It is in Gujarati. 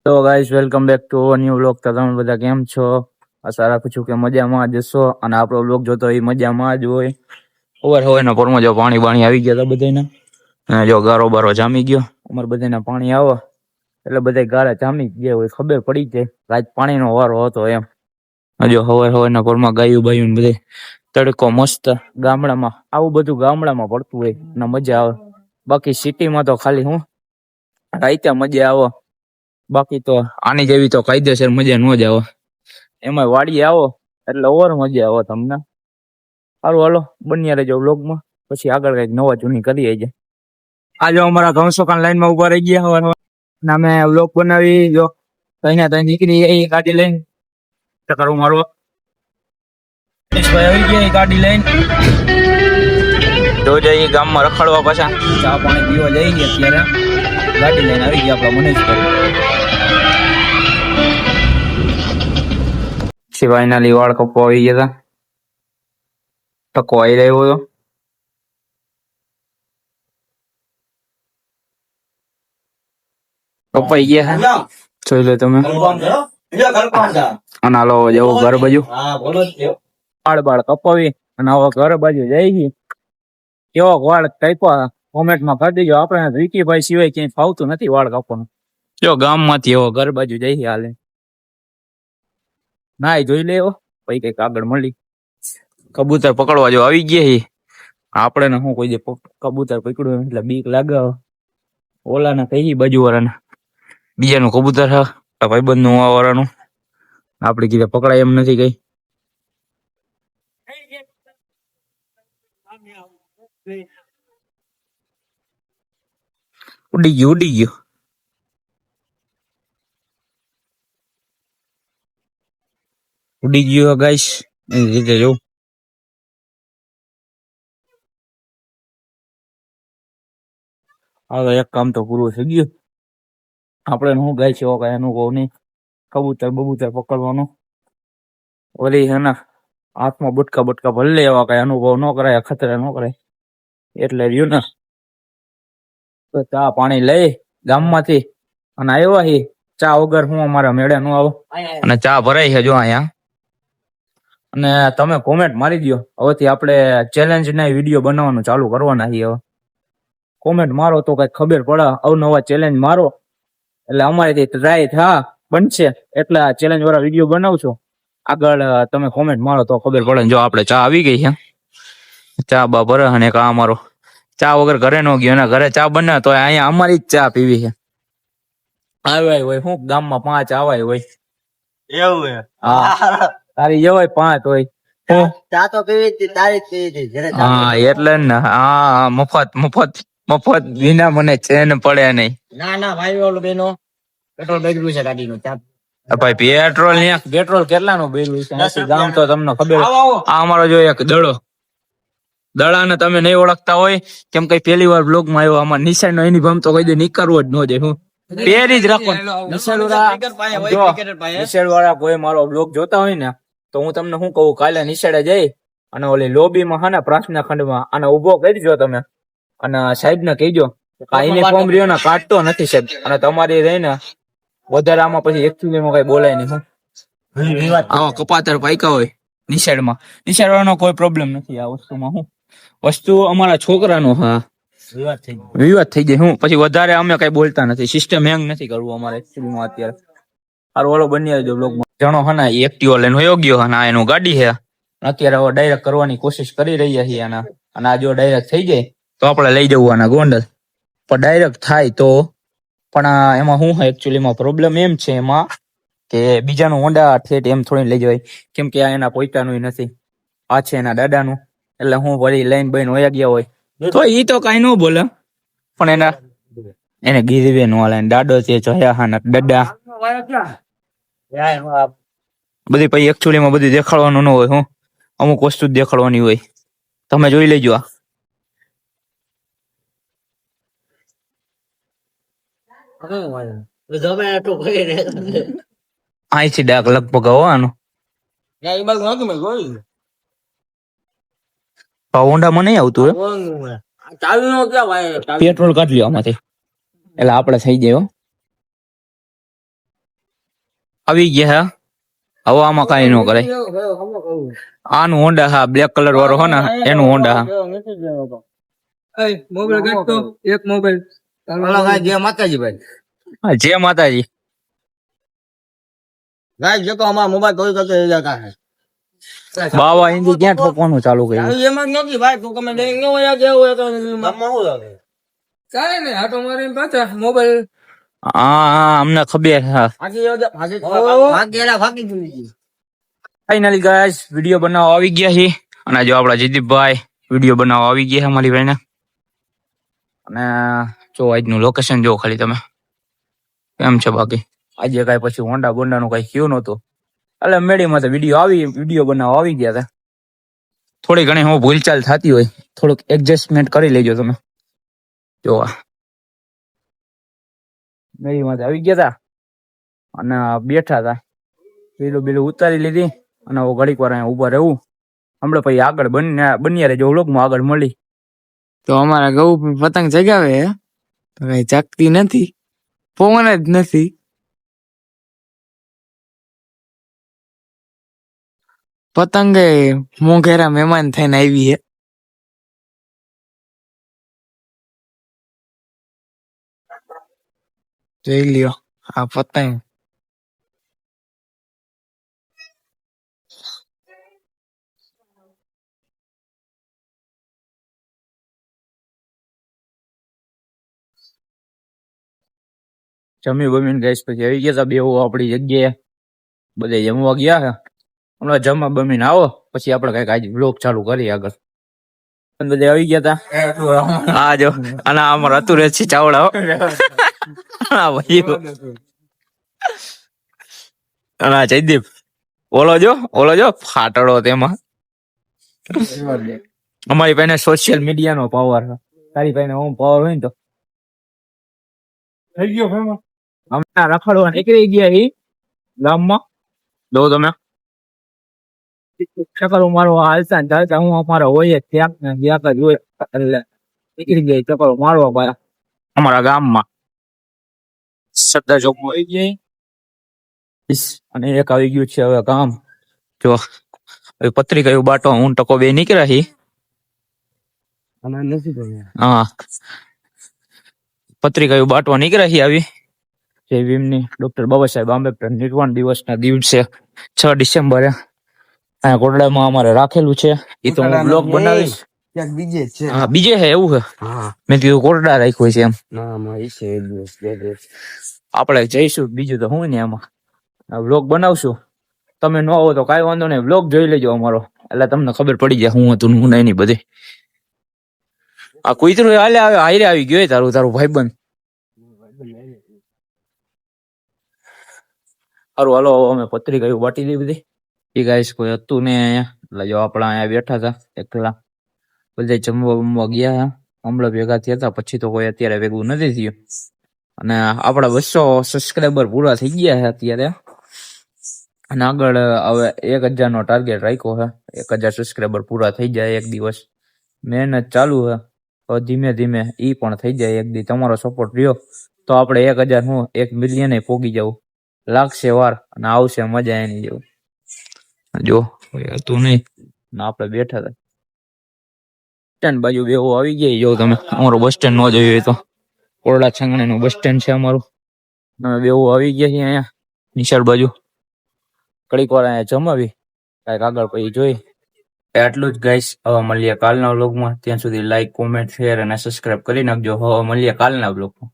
તો guys welcome back to new vlog. તો તમે બધા કેમ છો? આશા રાખું છું કે મજામાં જ હશો અને આપણો વ્લોગ જોતો એ મજામાં જ હોય. હવે પોરમાં જો પાણી બાણી આવી ગયા હતા બધાને, અને જો ગારો બારો જામી ગયો. અમારે બધાને પાણી આવે એટલે બધા ગારા જામી ગયા હોય, ખબર પડી જાય આજ પાણીનો વારો હતો એમ. જો હવારના પોરમાં ગાયું બાયું બધે તડકો મસ્ત. ગામડામાં આવું બધું ગામડામાં પડતું હોય અને મજા આવે. બાકી સિટીમાં તો ખાલી હું રાઈતા મજા આવે. બાકી તો આની જેવી તો કાયદેસર મજા ન જ આવે. એમાં વાડી આવો એટલે ઓર મજા આવે તમને. સારું હાલો બન્યા રહેજો વ્લોગમાં, પછી આગળ કઈક નવા જૂની કરીએ છે. આજે અમારા 300 લાઈનમાં ઉભા રહી ગયા હવે અમે વ્લોગ બનાવી. જો કઈ તઈ નીકળી ગાડી લઈને ટકરું મારવા આવી ગયા ગાડી લઈને. તો જઈ ગામમાં રખડવા, પાછા ચા પાણી પીવા જઈ ગયા. અત્યારે ગાડી લઈને આવી ગયા આપડા મનીષભાઈ. ફાઇનલી વાળ કપવા આવી ગયા હતા. ટકો આવી રહ્યો હતો. કપાઈ ગયા જોઈ લો તમે. અને હાલો જવું ઘર બાજુ. વાળ બાળ કપાવી અને હવે ઘર બાજુ જઈ ગઈ. કેવો વાળ કાપ્યા કોમેન્ટમાં કરી દેજો. આપણે વિકીભાઈ સિવાય ક્યાંય ફાવતું નથી વાળ કાપવાનું. જો ગામમાંથી એવો ઘર બાજુ જઈ હાલે ના જોઈ લેવો પછી કઈક આગળ મળી. કબૂતર પકડવા જો આવી ગયા. આપણે ને શું કોઈ દે કબૂતર પકડ્યું એટલે બીક લાગે. ઓલા ને કઈ બાજુ વાળાને બીજાનું કબૂતર હા ભાઈબંધ નું વાળાનું આપડે કીધે પકડાય એમ નથી કઈ. ઉડી ગયું ગાઈસ. એની રીતે જોઉં હવે એક કામ તો પૂરું થઈ ગયું. આપણે શું ગાય છે કઈ અનુભવ નહીં. કબૂતર બબૂતર પકડવાનો ઓલી હે ને હાથમાં બટકા બટકા ભલે એવા કઈ અનુભવ ન કરાય, ખતરા ન કરાય એટલે રહ્યું ને. તો ચા પાણી લઈ ગામમાંથી અને આવ્યા હી. ચા વગર હું અમારા મેળે નો આવો. અને ચા ભરાઈ છે જો અહીંયા. અને તમે કોમેન્ટ મારી દો. હવેથી આપણે ચેલેન્જ ના વિડીયો બનાવવાનું ચાલુ કરવાના છીએ. હવે કોમેન્ટ મારો તો કઈ ખબર પડે. અવનવા ચેલેન્જ મારો એટલે અમારેથી ટ્રાય થા બનશે એટલે આ ચેલેન્જ વાળા વિડીયો બનાવશો. આગળ તમે કોમેન્ટ મારો તો ખબર પડે. જો આપણે ચા આવી ગઈ છે. ચા બા ભરે અને કા અમારો ચા વગર ઘરે નો ગયો ને ઘરે ચા બને તો અહીંયા અમારી જ ચા પીવી છે. આવાય હોય હું ગામમાં 5 આવાય હોય એવું હે. હા તારી જેવાય 5 હોય. ચા તો પીવી તારી પીવી. હા એટલે ને હા મફત વિના મને ચેન પડે નહીં. ના ભાઈ ઓલો બેનો પેટ્રોલ બગડ્યું છે ગાડીનું. ભાઈ પેટ્રોલ કેટલાનું બગડ્યું છે? ગામ તો તમને ખબર. આ અમારો જો એક દડાને તમે નહીં ઓળખતા હોય કેમ કઈ પહેલી વાર બ્લોગ માં આવ્યો. આમાં નિશાળ નો એની ભમ તો કઈ દે નીકળવો જ ન જાય. હું પહેરી જ રાખો. નિશાળ વાળા કોઈ મારો બ્લોગ જોતા હોય ને તો હું તમને શું કહું, કાલે નિશાળે જઈ અને ઓલી લોબીમાં હા ને પ્રાર્થના ખંડમાં આને ઉભો કરજો તમે અને સાહેબ ને કહીજો યુનિફોર્મ રહ્યો ને કાઢતો નથી સાહેબ. અને તમારી રહી ને વધારે આમાં પછી એકચ્યુઅલીમાં કઈ બોલાય નહીં. આવા કપાતર પાયકા હોય નિશાળમાં. નિશાળ વાળાનો કોઈ પ્રોબ્લેમ નથી આ વસ્તુમાં. હું વસ્તુ અમારા છોકરાનો હા વિવાદ થઈ જાય. હું પછી વધારે અમે કઈ બોલતા નથી. સિસ્ટમ હેંગ નથી કરવું અમારે એકચ્યુઅલીમાં અત્યારે. સારું ઓલો બની આવજો બ્લોગમાં. જણો હના એક્ટિવા લઈને હોયો ગયો અને આ એનું ગાડી છે. અત્યારે હવે ડાયરેક્ટ કરવાની કોશિશ કરી રહ્યા છીએ અને આ જો ડાયરેક્ટ થઈ જાય તો આપણે લઈ જવું આના ગોંડલ. પણ ડાયરેક્ટ થાય તો પણ એમાં શું હોય એકચ્યુઅલીમાં પ્રોબ્લેમ એમ છે એમાં કે બીજાનું હોન્ડા ઠેઠ એમ થોડી લઈ જવાય કેમ કે આ એના પોતાનું નથી, આ છે એના દાદાનું. એટલે હું વળી લાઈન બહીને વયા ગયા હોય તો ઈ તો કઈ ન બોલે. પણ એને ગીરવે નો હાલે. દાડો છે જોયા હા દાદા બધી પછી એકચ્યુઅલીમાં બધું દેખાડવાનું ન હોય. હું અમુક વસ્તુ જ દેખાડવાની હોય. તમે જોઈ લેજો. અહીંથી ડાક લગભગ આવવાનો હોન્ડામાં નહીં આવતું. પેટ્રોલ કાઢ લ્યો આમાંથી એટલે આપડે થઈ જાય. આવી ગયા હે હવે આમાં કઈ ન કરે આનું હોન્ડા હા બ્લેક કલર વાળો હો ને એનું હોન્ડા હા મોબાઈલ કાઢતો એક મોબાઈલ જય માતાજી ભાઈ હા, જય માતાજી ગાય જો તો અમારા મોબાઈલ કોઈ કરતો એ જગા હે બાવા હિન્દી ક્યાં ઠોકવાનું ચાલુ કર્યું એમાં નથી ભાઈ તું તમે લઈ ન હોય કે હોય તો મમ્મા હું લાગે ચાલે ને આટો મારીને પાછા મોબાઈલ હા હા અમને ખબર હા ફાઇનલી ગાઈસ વિડિયો બનાવવા આવી ગયા છે અને જો આપડા જયદીપભાઈ વિડિયો બનાવવા આવી ગયા છે અમારી ભાઈને અને જો આજનું લોકેશન જો ખાલી તમે કેમ છે બાકી આજે કઈ પછી હોન્ડા બોન્ડા નું કઈ થયું નતું એટલે મેડીમાં તો વિડીયો બનાવવા આવી ગયા હતા થોડી ઘણી હું ભૂલચાલ થતી હોય થોડુંક એડજસ્ટમેન્ટ કરી લેજો તમે જોવા મેડીમાં તો આવી ગયા હતા અને બેઠા હતા બીલું ઉતારી લીધી અને હું ઘડીક વાર અહીંયા ઉભા રહેવું હમણાં પછી આગળ બન્યા રહેજો વ્લોગમાં આગળ મળી તો અમારા ગૌ પતંગ જગાવે હે તો કઈ જાગતી નથી પવન જ નથી પતંગે મોંઘેરા મહેમાન થઈને આવી હે જોઈ લ્યો આ પતંગ જમી બમીને ગેસ પછી આવી ગયા હતા બેહો આપણી જગ્યાએ બધે જમવા ગયા છે હમણાં જમવા બમીને આવો પછી આપણે કઈક આજે બ્લોગ ચાલુ કરીએ આગળ બધા આવી ગયા હતા હા જો અને અમાર હતું રે છે ચાવડા હા ભાઈ અને જયદીપ ઓલો જો ફાટડો તેમાં અમારી પાસે સોશિયલ મીડિયા નો પાવર તારી પાસે ઓમ પાવર હોય ને તો થઈ ગયો હમણાં રખડવા નીકળી ગયા એ ગામમાં જો તમે ચકરો મારો હાલતા ને ચાલતા હું અમારા હોય ક્યાંક ને ક્યાંક જ હોય એટલે નીકળી જાય ચકરો મારવા પાયા અમારા ગામમાં સરદાર ચોક આવી જાય અને એક આવી ગયું છે હવે કામ જો હવે પત્રિકા એવું બાટો હું ટકો બે નીકળ્યા છી હા પત્રિકા એવું બાટવા નીકળ્યા છી આવી જય ભીમની ડોક્ટર બાબા સાહેબ આંબેડકર નિર્વાણ દિવસના દિવસે 6 ડિસેમ્બરે અહીંયા કોટડામાં અમારે રાખેલું છે એ તો હું બ્લોગ બનાવીશ હા બીજે છે એવું છે મેં કીધું કોટડા રાખ્યું છે એમ આપણે જઈશું બીજું તો હું ને એમાં બ્લોગ બનાવશું તમે ન આવો તો કાંઈ વાંધો નહીં બ્લોગ જોઈ લેજો અમારો એટલે તમને ખબર પડી જાય હું હતું હું નહીં બધી આ કુતરું હાલે આવે હારે આવી ગયો તારું ભાઈબંધ સારું હાલો અમે પત્રિકા બાટી દીધી બધી એ ગાઈસ કોઈ હતું ને અહીંયા એટલે જો આપણા અહીંયા બેઠા હતા એકલા બધા જમવા ગયા હમણાં ભેગા થયા હતા પછી તો કોઈ અત્યારે ભેગું નથી થયું અને આપડા 200 સબસ્ક્રાઈબર પૂરા થઈ ગયા છે અત્યારે અને આગળ હવે 1000 નો ટાર્ગેટ રાખ્યો છે 1000 સબસ્ક્રાઈબર પૂરા થઈ જાય એક દિવસ મહેનત ચાલુ છે તો ધીમે ધીમે ઈ પણ થઈ જાય એક દી તમારો સપોર્ટ રહ્યો તો આપણે 1000 હું 1 મિલિયન પોગી જવું લાગશે વાર અને આવશે મજા એની જેવું જો હતું નહીં ને આપણે બેઠા હતા સ્ટેન્ડ બાજુ બેહો આવી ગયા જો તમે અમારું બસ સ્ટેન્ડ ન જોયું હોય તો કોરડા છાંગણે નું બસ સ્ટેન્ડ છે અમારું અમે બેહો આવી ગયા છીએ અહીંયા નિશાળ બાજુ કડીક વાર અહીંયા જમાવી કાંઈક આગળ પછી જોઈ એટલું જ ગાઈસ હવે મળીએ કાલના વ્લોગમાં ત્યાં સુધી લાઈક કોમેન્ટ શેર અને સબસ્ક્રાઇબ કરી નાખજો હવે મળીએ કાલના વ્લોગમાં